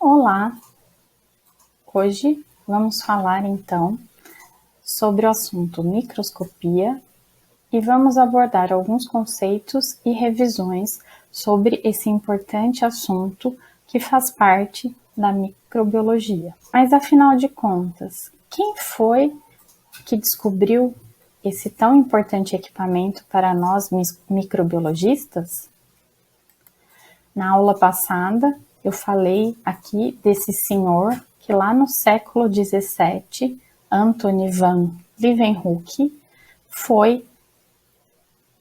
Olá! Hoje vamos falar então sobre o assunto microscopia e vamos abordar alguns conceitos e revisões sobre esse importante assunto que faz parte da microbiologia. Mas afinal de contas, quem foi que descobriu esse tão importante equipamento para nós microbiologistas? Na aula passada, eu falei aqui desse senhor que lá no século XVII, Anthony van Leeuwenhoek, foi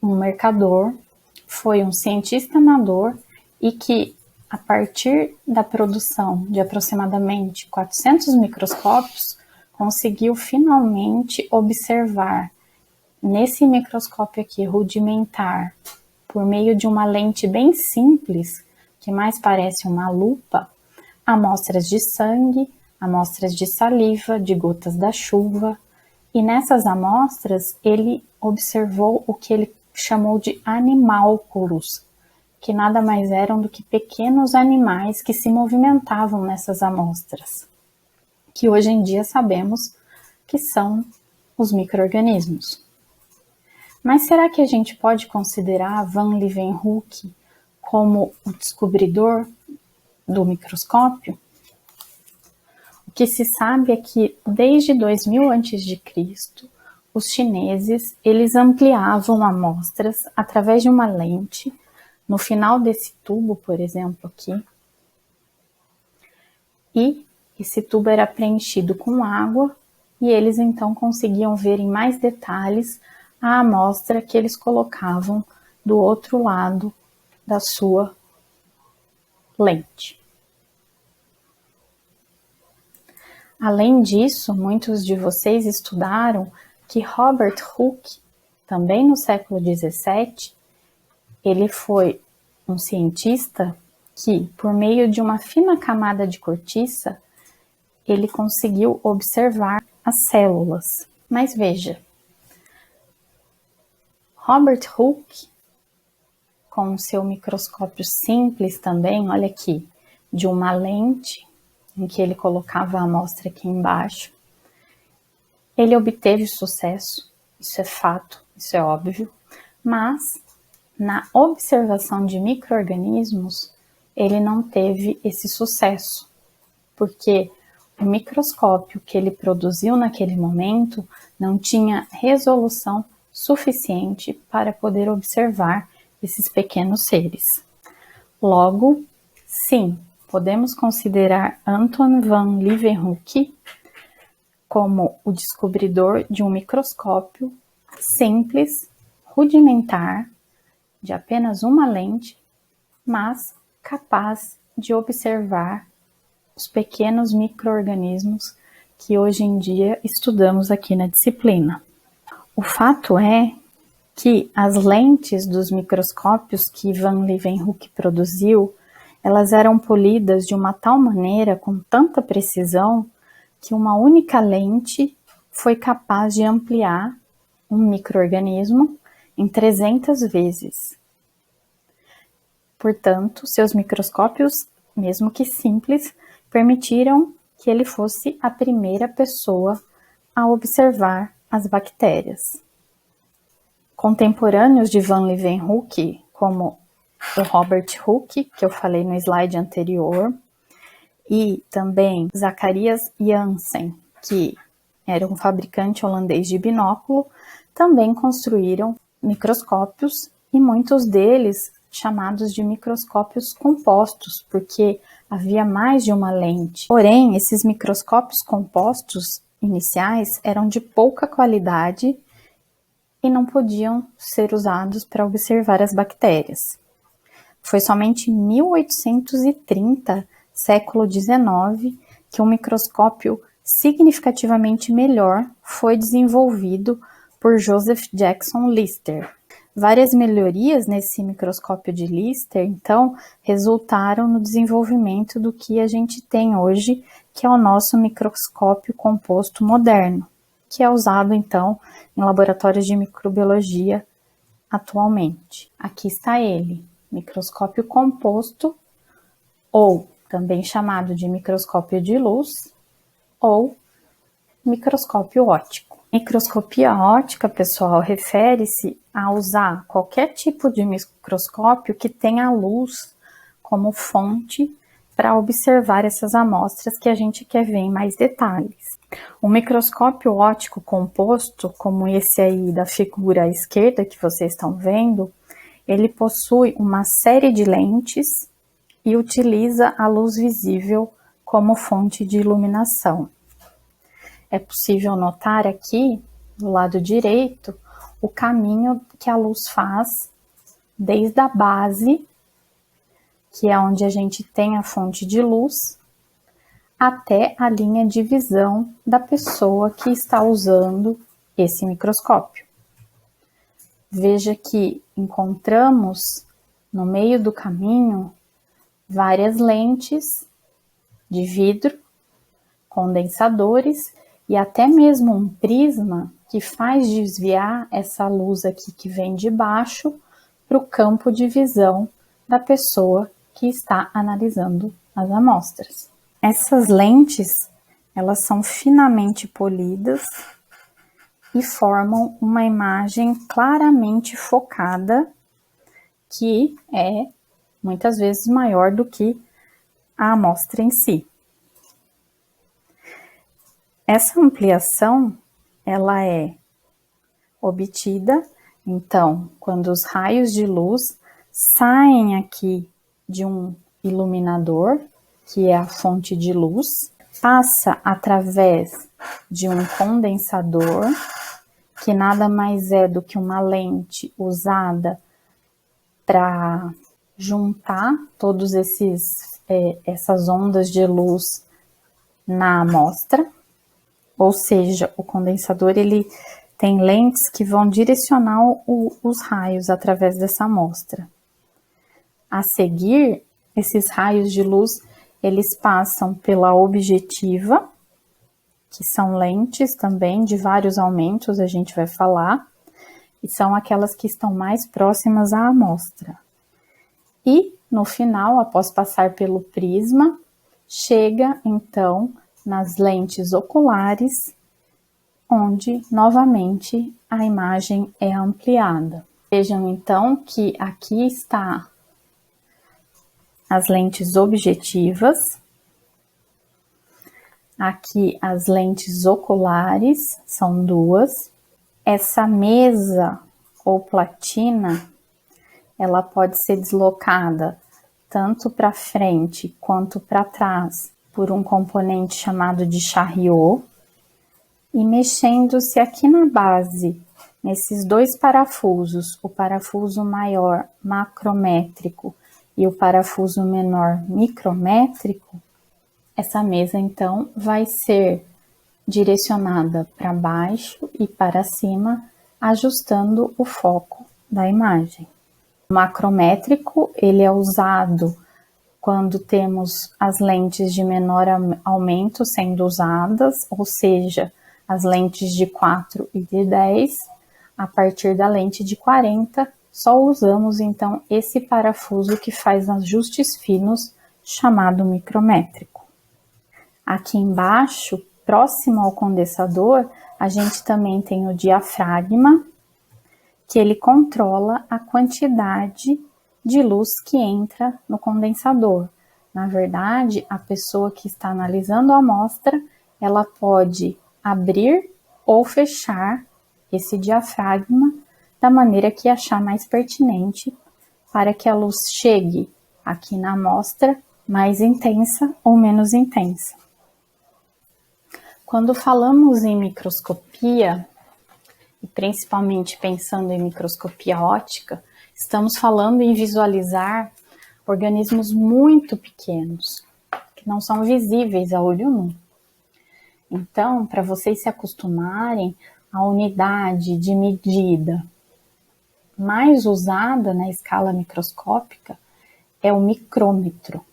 um mercador, foi um cientista amador e que, a partir da produção de aproximadamente 400 microscópios, conseguiu finalmente observar nesse microscópio aqui rudimentar, por meio de uma lente bem simples, que mais parece uma lupa, amostras de sangue, amostras de saliva, de gotas da chuva, e nessas amostras ele observou o que ele chamou de animálculos, que nada mais eram do que pequenos animais que se movimentavam nessas amostras, que hoje em dia sabemos que são os micro-organismos. Mas será que a gente pode considerar van Leeuwenhoek como o descobridor do microscópio? O que se sabe é que desde 2000 a.C., os chineses eles ampliavam amostras através de uma lente, no final desse tubo, por exemplo, aqui, e esse tubo era preenchido com água e eles então conseguiam ver em mais detalhes a amostra que eles colocavam do outro lado da sua lente. Além disso, muitos de vocês estudaram que Robert Hooke, também no século XVII, ele foi um cientista que, por meio de uma fina camada de cortiça, ele conseguiu observar as células. Mas veja, Robert Hooke, com o seu microscópio simples também, olha aqui, de uma lente, em que ele colocava a amostra aqui embaixo, ele obteve sucesso, isso é fato, isso é óbvio, mas na observação de micro-organismos, ele não teve esse sucesso, porque o microscópio que ele produziu naquele momento não tinha resolução suficiente para poder observar esses pequenos seres. Logo, sim, podemos considerar Anton van Leeuwenhoek como o descobridor de um microscópio simples, rudimentar, de apenas uma lente, mas capaz de observar os pequenos micro-organismos que hoje em dia estudamos aqui na disciplina. O fato é que as lentes dos microscópios que van Leeuwenhoek produziu, elas eram polidas de uma tal maneira, com tanta precisão, que uma única lente foi capaz de ampliar um micro-organismo em 300 vezes. Portanto, seus microscópios, mesmo que simples, permitiram que ele fosse a primeira pessoa a observar as bactérias. Contemporâneos de van Leeuwenhoek, como o Robert Hooke, que eu falei no slide anterior, e também Zacharias Janssen, que era um fabricante holandês de binóculo, também construíram microscópios e muitos deles chamados de microscópios compostos, porque havia mais de uma lente. Porém, esses microscópios compostos iniciais eram de pouca qualidade e não podiam ser usados para observar as bactérias. Foi somente em 1830, século XIX, que um microscópio significativamente melhor foi desenvolvido por Joseph Jackson Lister. Várias melhorias nesse microscópio de Lister, então, resultaram no desenvolvimento do que a gente tem hoje, que é o nosso microscópio composto moderno, que é usado, então, em laboratórios de microbiologia atualmente. Aqui está ele, microscópio composto ou também chamado de microscópio de luz ou microscópio óptico. Microscopia óptica, pessoal, refere-se a usar qualquer tipo de microscópio que tenha luz como fonte para observar essas amostras que a gente quer ver em mais detalhes. O microscópio óptico composto, como esse aí da figura à esquerda que vocês estão vendo, ele possui uma série de lentes e utiliza a luz visível como fonte de iluminação. É possível notar aqui, do lado direito, o caminho que a luz faz desde a base, que é onde a gente tem a fonte de luz, até a linha de visão da pessoa que está usando esse microscópio. Veja que encontramos no meio do caminho várias lentes de vidro, condensadores e até mesmo um prisma que faz desviar essa luz aqui que vem de baixo para o campo de visão da pessoa que está analisando as amostras. Essas lentes, elas são finamente polidas e formam uma imagem claramente focada, que é muitas vezes maior do que a amostra em si. Essa ampliação, ela é obtida, então, quando os raios de luz saem aqui de um iluminador, que é a fonte de luz, passa através de um condensador, que nada mais é do que uma lente usada para juntar todos essas ondas de luz na amostra. Ou seja, o condensador ele tem lentes que vão direcionar os raios através dessa amostra. A seguir, esses raios de luz, eles passam pela objetiva, que são lentes também de vários aumentos, a gente vai falar, e são aquelas que estão mais próximas à amostra. E, no final, após passar pelo prisma, chega, então, nas lentes oculares, onde, novamente, a imagem é ampliada. Vejam, então, que aqui está as lentes objetivas, aqui as lentes oculares, são duas. Essa mesa ou platina, ela pode ser deslocada tanto para frente quanto para trás por um componente chamado de chariot, e mexendo-se aqui na base, nesses dois parafusos, o parafuso maior macrométrico e o parafuso menor micrométrico, essa mesa então vai ser direcionada para baixo e para cima, ajustando o foco da imagem. O macrométrico, ele é usado quando temos as lentes de menor aumento sendo usadas, ou seja, as lentes de 4 e de 10, a partir da lente de 40, só usamos então esse parafuso que faz ajustes finos, chamado micrométrico. Aqui embaixo, próximo ao condensador, a gente também tem o diafragma, que ele controla a quantidade de luz que entra no condensador. Na verdade, a pessoa que está analisando a amostra, ela pode abrir ou fechar esse diafragma da maneira que achar mais pertinente para que a luz chegue aqui na amostra mais intensa ou menos intensa. Quando falamos em microscopia, e principalmente pensando em microscopia óptica, estamos falando em visualizar organismos muito pequenos, que não são visíveis a olho nu. Então, para vocês se acostumarem, a unidade de medida mais usada na escala microscópica é o micrômetro.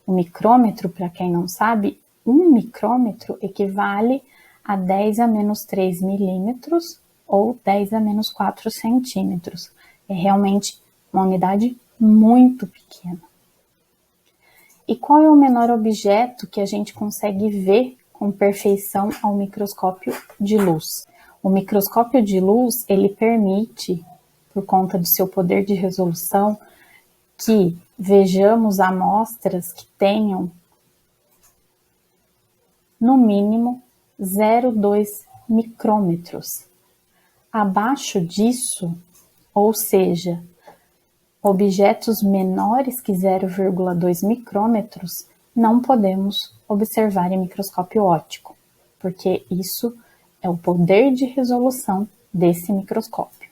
O micrômetro, para quem não sabe, um micrômetro equivale a 10 a menos 3 milímetros ou 10 a menos 4 centímetros. É realmente uma unidade muito pequena. E qual é o menor objeto que a gente consegue ver com perfeição ao microscópio de luz? O microscópio de luz, ele permite, por conta do seu poder de resolução, que vejamos amostras que tenham, no mínimo, 0,2 micrômetros. Abaixo disso, ou seja, objetos menores que 0,2 micrômetros, não podemos observar em microscópio óptico, porque isso é o poder de resolução desse microscópio.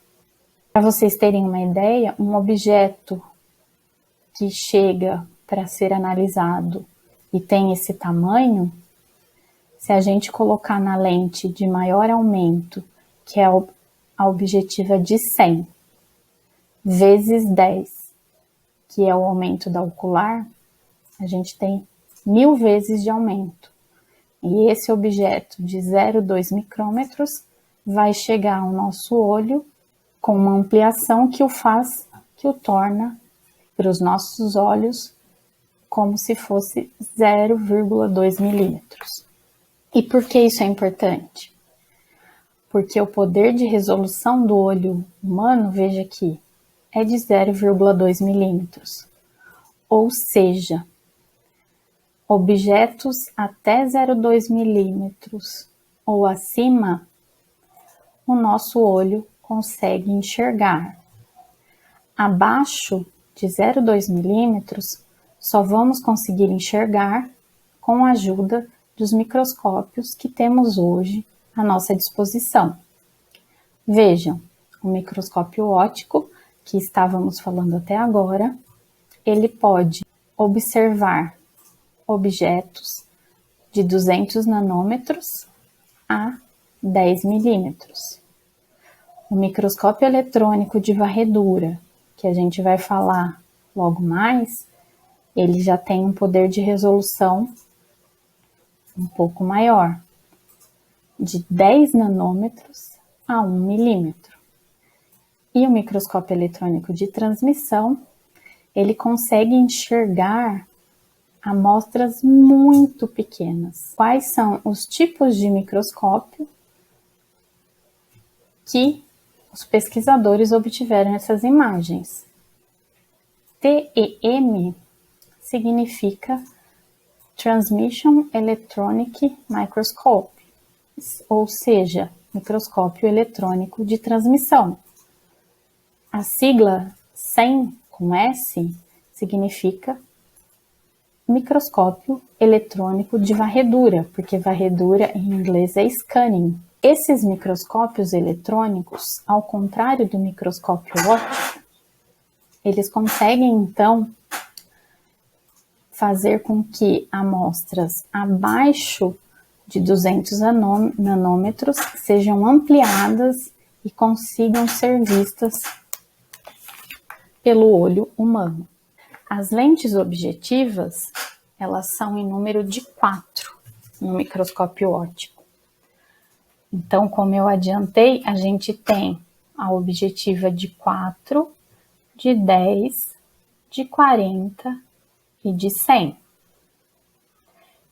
Para vocês terem uma ideia, um objeto que chega para ser analisado e tem esse tamanho, se a gente colocar na lente de maior aumento, que é a objetiva de 100, vezes 10, que é o aumento da ocular, a gente tem 1000 vezes de aumento. E esse objeto de 0,2 micrômetros vai chegar ao nosso olho com uma ampliação que o torna para os nossos olhos como se fosse 0,2 milímetros. E por que isso é importante? Porque o poder de resolução do olho humano, veja aqui, é de 0,2 milímetros. Ou seja, objetos até 0,2 milímetros ou acima, o nosso olho consegue enxergar. Abaixo de 0,2 milímetros, só vamos conseguir enxergar com a ajuda dos microscópios que temos hoje à nossa disposição. Vejam, o microscópio óptico, que estávamos falando até agora, ele pode observar objetos de 200 nanômetros a 10 milímetros. O microscópio eletrônico de varredura, que a gente vai falar logo mais, ele já tem um poder de resolução um pouco maior, de 10 nanômetros a 1 milímetro. E o microscópio eletrônico de transmissão, ele consegue enxergar amostras muito pequenas. Quais são os tipos de microscópio que os pesquisadores obtiveram essas imagens? TEM significa Transmission Electronic Microscope, ou seja, microscópio eletrônico de transmissão. A sigla SEM, com S, significa microscópio eletrônico de varredura, porque varredura em inglês é scanning. Esses microscópios eletrônicos, ao contrário do microscópio óptico, eles conseguem então fazer com que amostras abaixo de 200 nanômetros sejam ampliadas e consigam ser vistas pelo olho humano. As lentes objetivas, elas são em número de 4 no microscópio óptico. Então, como eu adiantei, a gente tem a objetiva de 4, de 10, de 40 e de 100.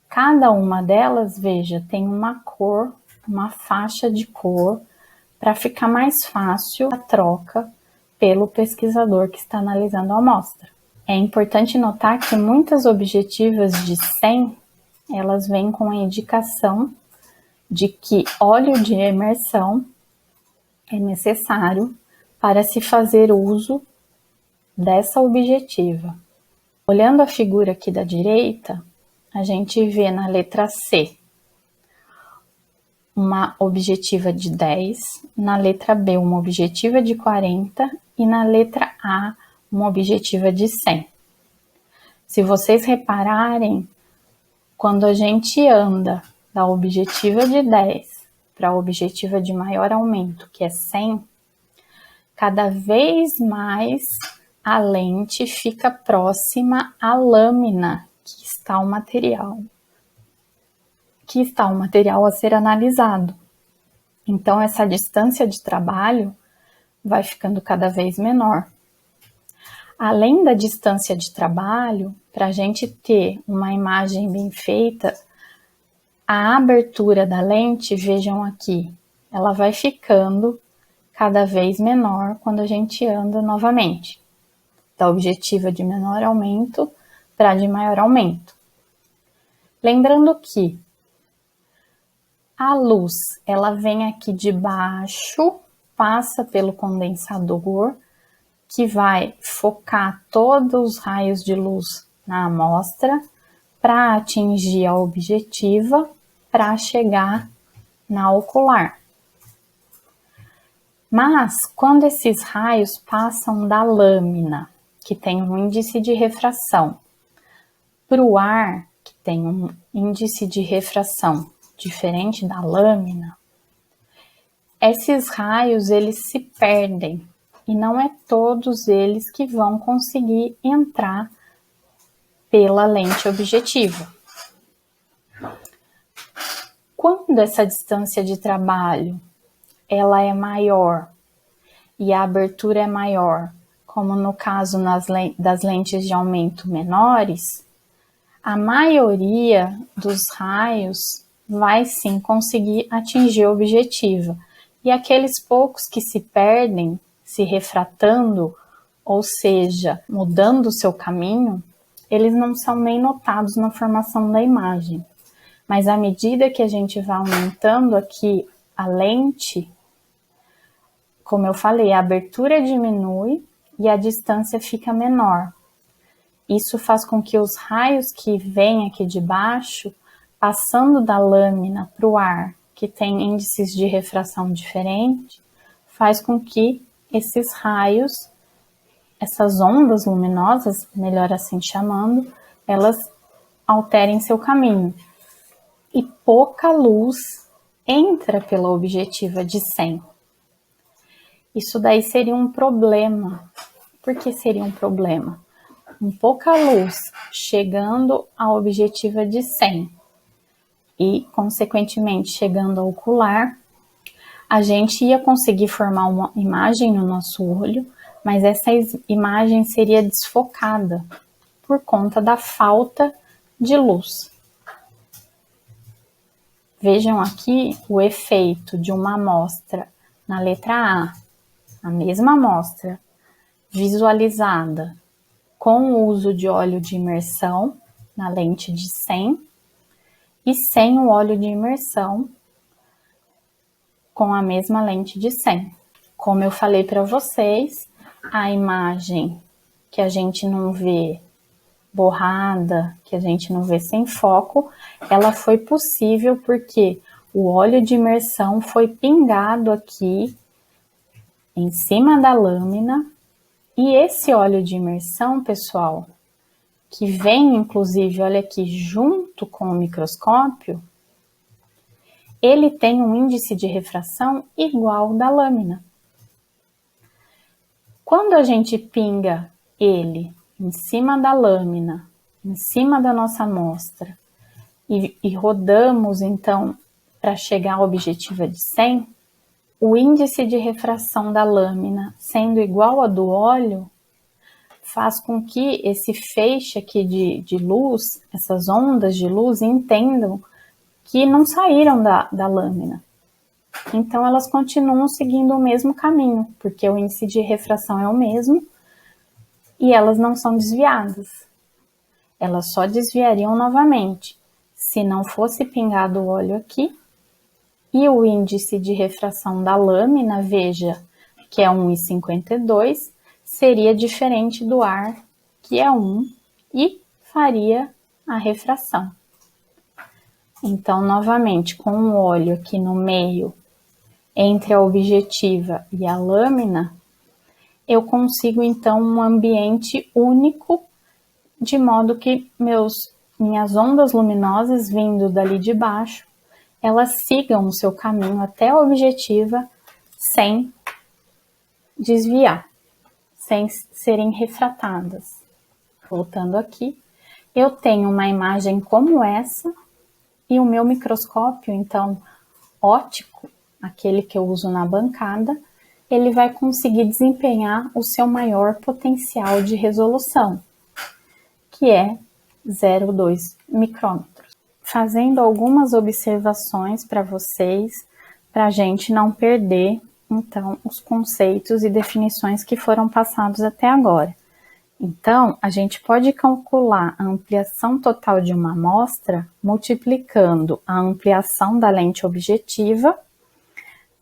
Cada uma delas, veja, tem uma cor, uma faixa de cor, para ficar mais fácil a troca pelo pesquisador que está analisando a amostra. É importante notar que muitas objetivas de 100, elas vêm com a indicação de que óleo de imersão é necessário para se fazer uso dessa objetiva. Olhando a figura aqui da direita, a gente vê na letra C uma objetiva de 10, na letra B uma objetiva de 40 e na letra A uma objetiva de 100. Se vocês repararem, quando a gente anda da objetiva de 10 para a objetiva de maior aumento, que é 100, cada vez mais a lente fica próxima à lâmina que está o material a ser analisado. Então, essa distância de trabalho vai ficando cada vez menor. Além da distância de trabalho, para a gente ter uma imagem bem feita, a abertura da lente, vejam aqui, ela vai ficando cada vez menor quando a gente anda novamente. Da objetiva de menor aumento para de maior aumento. Lembrando que a luz, ela vem aqui de baixo, passa pelo condensador, que vai focar todos os raios de luz na amostra para atingir a objetiva, para chegar na ocular. Mas, quando esses raios passam da lâmina, que tem um índice de refração, para o ar, que tem um índice de refração diferente da lâmina, esses raios eles se perdem e não é todos eles que vão conseguir entrar pela lente objetiva. Quando essa distância de trabalho ela é maior e a abertura é maior, como no caso das lentes de aumento menores, a maioria dos raios vai sim conseguir atingir a objetiva. E aqueles poucos que se perdem, se refratando, ou seja, mudando o seu caminho, eles não são nem notados na formação da imagem. Mas à medida que a gente vai aumentando aqui a lente, como eu falei, a abertura diminui e a distância fica menor. Isso faz com que os raios que vêm aqui de baixo, passando da lâmina para o ar, que tem índices de refração diferentes, faz com que esses raios, essas ondas luminosas, melhor assim chamando, elas alterem seu caminho. E pouca luz entra pela objetiva de 100. Isso daí seria um problema. Por que seria um problema? Com pouca luz chegando à objetiva de 100 e, consequentemente, chegando ao ocular, a gente ia conseguir formar uma imagem no nosso olho, mas essa imagem seria desfocada por conta da falta de luz. Vejam aqui o efeito de uma amostra na letra A mesma amostra visualizada com o uso de óleo de imersão na lente de 100 e sem o óleo de imersão com a mesma lente de 100. Como eu falei para vocês, a imagem que a gente não vê borrada, que a gente não vê sem foco, ela foi possível porque o óleo de imersão foi pingado aqui em cima da lâmina. E esse óleo de imersão, pessoal, que vem inclusive, olha aqui, junto com o microscópio, ele tem um índice de refração igual ao da lâmina. Quando a gente pinga ele em cima da lâmina, em cima da nossa amostra, e rodamos então para chegar à objetiva de 100, o índice de refração da lâmina sendo igual ao do óleo, faz com que esse feixe aqui de luz, essas ondas de luz, entendam que não saíram da lâmina. Então, elas continuam seguindo o mesmo caminho, porque o índice de refração é o mesmo e elas não são desviadas. Elas só desviariam novamente se não fosse pingado o óleo aqui. E o índice de refração da lâmina, veja, que é 1,52, seria diferente do ar, que é 1, e faria a refração. Então, novamente, com o óleo aqui no meio, entre a objetiva e a lâmina, eu consigo, então, um ambiente único, de modo que minhas ondas luminosas vindo dali de baixo, elas sigam o seu caminho até a objetiva sem desviar, sem serem refratadas. Voltando aqui, eu tenho uma imagem como essa e o meu microscópio, então, óptico, aquele que eu uso na bancada, ele vai conseguir desempenhar o seu maior potencial de resolução, que é 0,2 micrômetros. Fazendo algumas observações para vocês, para a gente não perder, então, os conceitos e definições que foram passados até agora. Então, a gente pode calcular a ampliação total de uma amostra multiplicando a ampliação da lente objetiva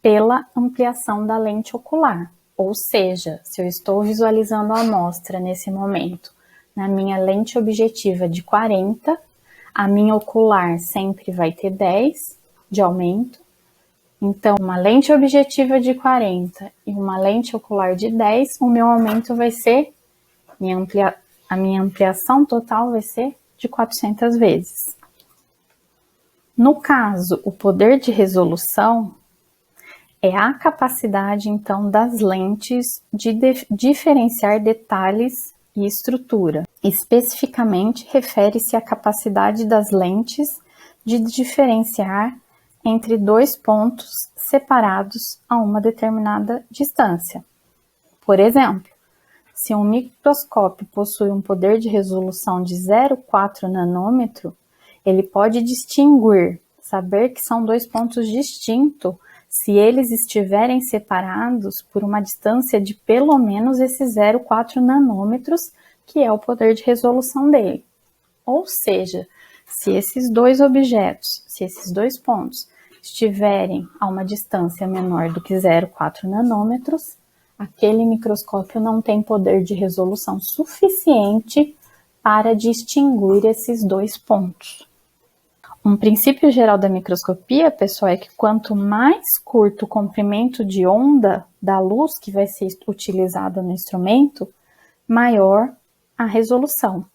pela ampliação da lente ocular. Ou seja, se eu estou visualizando a amostra nesse momento na minha lente objetiva de 40, a minha ocular sempre vai ter 10 de aumento. Então, uma lente objetiva de 40 e uma lente ocular de 10, o meu aumento vai ser, a minha ampliação total vai ser de 400 vezes. No caso, o poder de resolução é a capacidade, então, das lentes de diferenciar detalhes e estrutura. Especificamente, refere-se à capacidade das lentes de diferenciar entre dois pontos separados a uma determinada distância. Por exemplo, se um microscópio possui um poder de resolução de 0,4 nanômetro, ele pode distinguir, saber que são dois pontos distintos se eles estiverem separados por uma distância de pelo menos esse 0,4 nanômetros, que é o poder de resolução dele. Ou seja, se esses dois objetos, se esses dois pontos estiverem a uma distância menor do que 0,4 nanômetros, aquele microscópio não tem poder de resolução suficiente para distinguir esses dois pontos. Um princípio geral da microscopia, pessoal, é que quanto mais curto o comprimento de onda da luz que vai ser utilizada no instrumento, maior a resolução.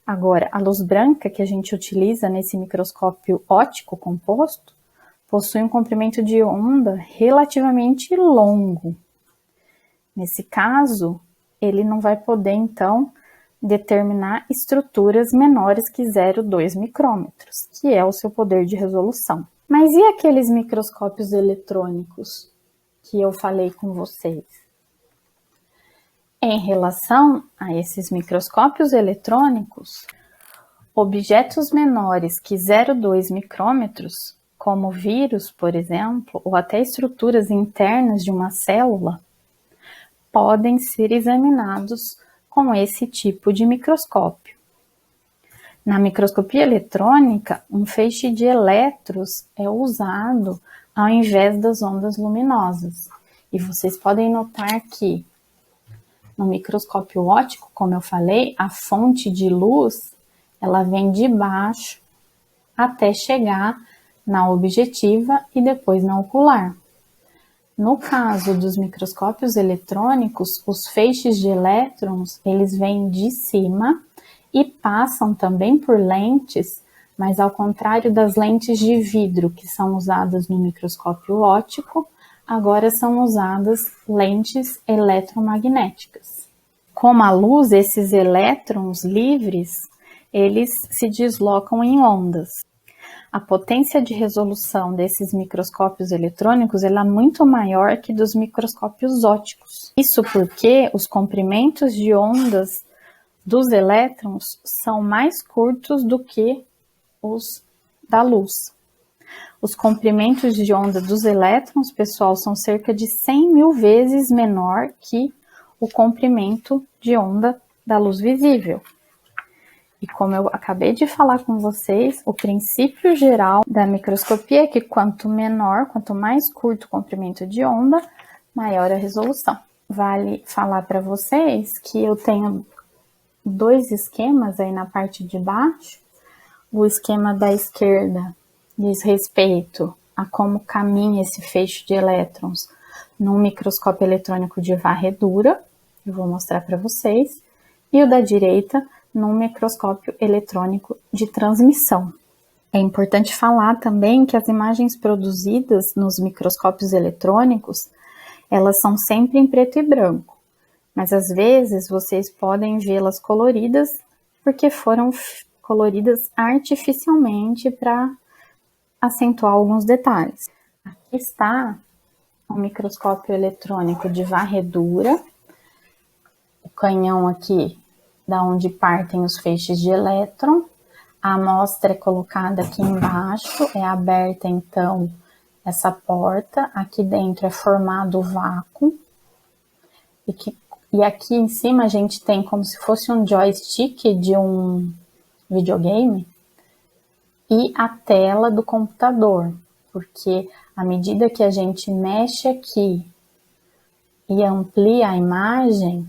Agora, a luz branca que a gente utiliza nesse microscópio óptico composto possui um comprimento de onda relativamente longo. Nesse caso, ele não vai poder, então, determinar estruturas menores que 0,2 micrômetros, que é o seu poder de resolução. Mas e aqueles microscópios eletrônicos que eu falei com vocês? Em relação a esses microscópios eletrônicos, objetos menores que 0,2 micrômetros, como vírus, por exemplo, ou até estruturas internas de uma célula, podem ser examinados com esse tipo de microscópio. Na microscopia eletrônica, um feixe de elétrons é usado ao invés das ondas luminosas. E vocês podem notar que no microscópio óptico, como eu falei, a fonte de luz, ela vem de baixo até chegar na objetiva e depois na ocular. No caso dos microscópios eletrônicos, os feixes de elétrons, eles vêm de cima e passam também por lentes, mas ao contrário das lentes de vidro que são usadas no microscópio óptico, agora são usadas lentes eletromagnéticas. Como a luz, esses elétrons livres, eles se deslocam em ondas. A potência de resolução desses microscópios eletrônicos é muito maior que dos microscópios ópticos. Isso porque os comprimentos de ondas dos elétrons são mais curtos do que os da luz. Os comprimentos de onda dos elétrons, pessoal, são cerca de 100.000 vezes menor que o comprimento de onda da luz visível. E como eu acabei de falar com vocês, o princípio geral da microscopia é que quanto menor, quanto mais curto o comprimento de onda, maior a resolução. Vale falar para vocês que eu tenho dois esquemas aí na parte de baixo. O esquema da esquerda diz respeito a como caminha esse feixe de elétrons num microscópio eletrônico de varredura, eu vou mostrar para vocês, e o da direita num microscópio eletrônico de transmissão. É importante falar também que as imagens produzidas nos microscópios eletrônicos, elas são sempre em preto e branco, mas às vezes vocês podem vê-las coloridas porque foram coloridas artificialmente para acentuar alguns detalhes. Aqui está um microscópio eletrônico de varredura. O canhão aqui da onde partem os feixes de elétron. A amostra é colocada aqui embaixo, é aberta então essa porta, aqui dentro é formado o vácuo, e aqui em cima a gente tem como se fosse um joystick de um videogame e a tela do computador, porque à medida que a gente mexe aqui e amplia a imagem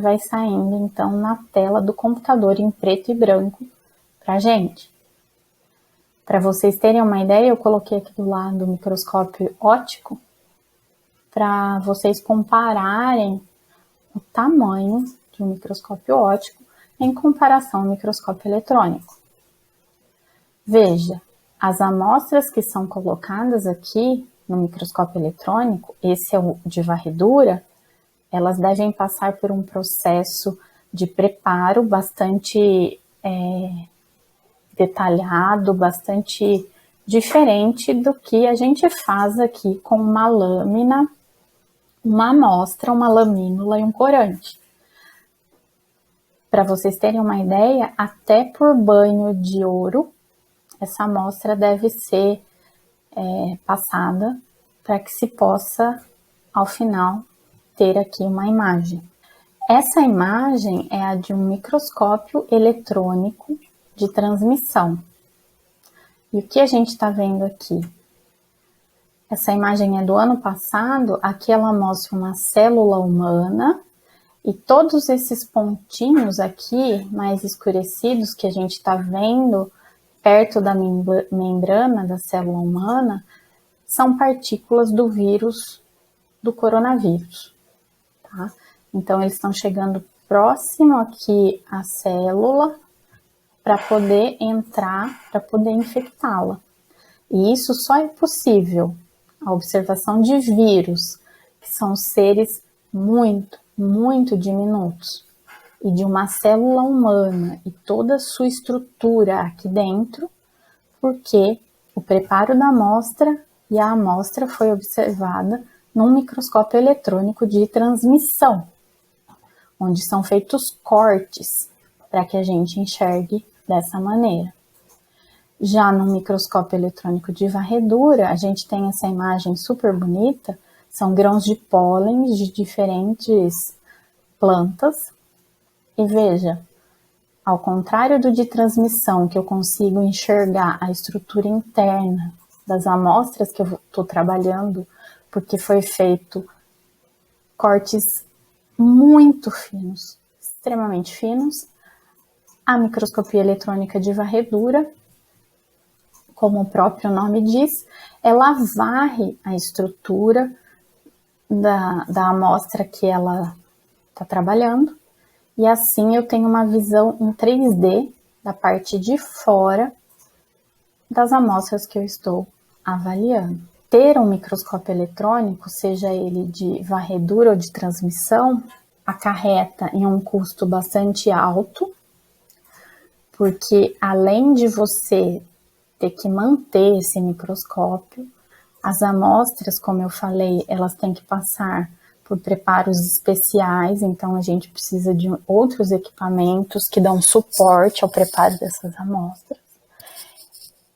vai saindo então na tela do computador em preto e branco pra gente. Para vocês terem uma ideia, eu coloquei aqui do lado o microscópio óptico para vocês compararem o tamanho de um microscópio óptico em comparação ao microscópio eletrônico. Veja, as amostras que são colocadas aqui no microscópio eletrônico, esse é o de varredura, elas devem passar por um processo de preparo bastante detalhado, bastante diferente do que a gente faz aqui com uma lâmina, uma amostra, uma lamínula e um corante. Para vocês terem uma ideia, até por banho de ouro, essa amostra deve ser passada para que se possa, ao final, ter aqui uma imagem. Essa imagem é a de um microscópio eletrônico de transmissão. E o que a gente está vendo aqui? Essa imagem é do ano passado, aqui ela mostra uma célula humana e todos esses pontinhos aqui, mais escurecidos, que a gente está vendo perto da membrana da célula humana, são partículas do vírus, do coronavírus. Tá? Então, eles estão chegando próximo aqui à célula para poder entrar, para poder infectá-la. E isso só é possível, a observação de vírus, que são seres muito, muito diminutos, e de uma célula humana e toda a sua estrutura aqui dentro, porque o preparo da amostra e a amostra foi observada num microscópio eletrônico de transmissão, onde são feitos cortes para que a gente enxergue dessa maneira. Já no microscópio eletrônico de varredura, a gente tem essa imagem super bonita, são grãos de pólen de diferentes plantas. E veja, ao contrário do de transmissão, que eu consigo enxergar a estrutura interna das amostras que eu estou trabalhando, porque foi feito cortes muito finos, extremamente finos, a microscopia eletrônica de varredura, como o próprio nome diz, ela varre a estrutura da amostra que ela está trabalhando, e assim eu tenho uma visão em 3D da parte de fora das amostras que eu estou avaliando. Ter um microscópio eletrônico, seja ele de varredura ou de transmissão, acarreta em um custo bastante alto, porque além de você ter que manter esse microscópio, as amostras, como eu falei, elas têm que passar por preparos especiais, então a gente precisa de outros equipamentos que dão suporte ao preparo dessas amostras.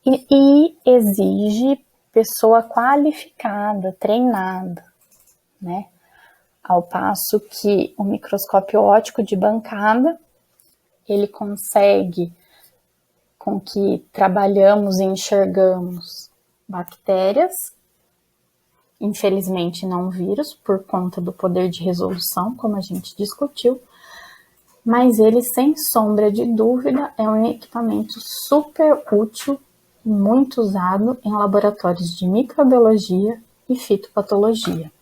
E exige pessoa qualificada, treinada, né? Ao passo que o microscópio óptico de bancada, ele consegue com que trabalhamos e enxergamos bactérias, infelizmente não vírus, por conta do poder de resolução, como a gente discutiu, mas ele, sem sombra de dúvida, é um equipamento super útil e muito usado em laboratórios de microbiologia e fitopatologia.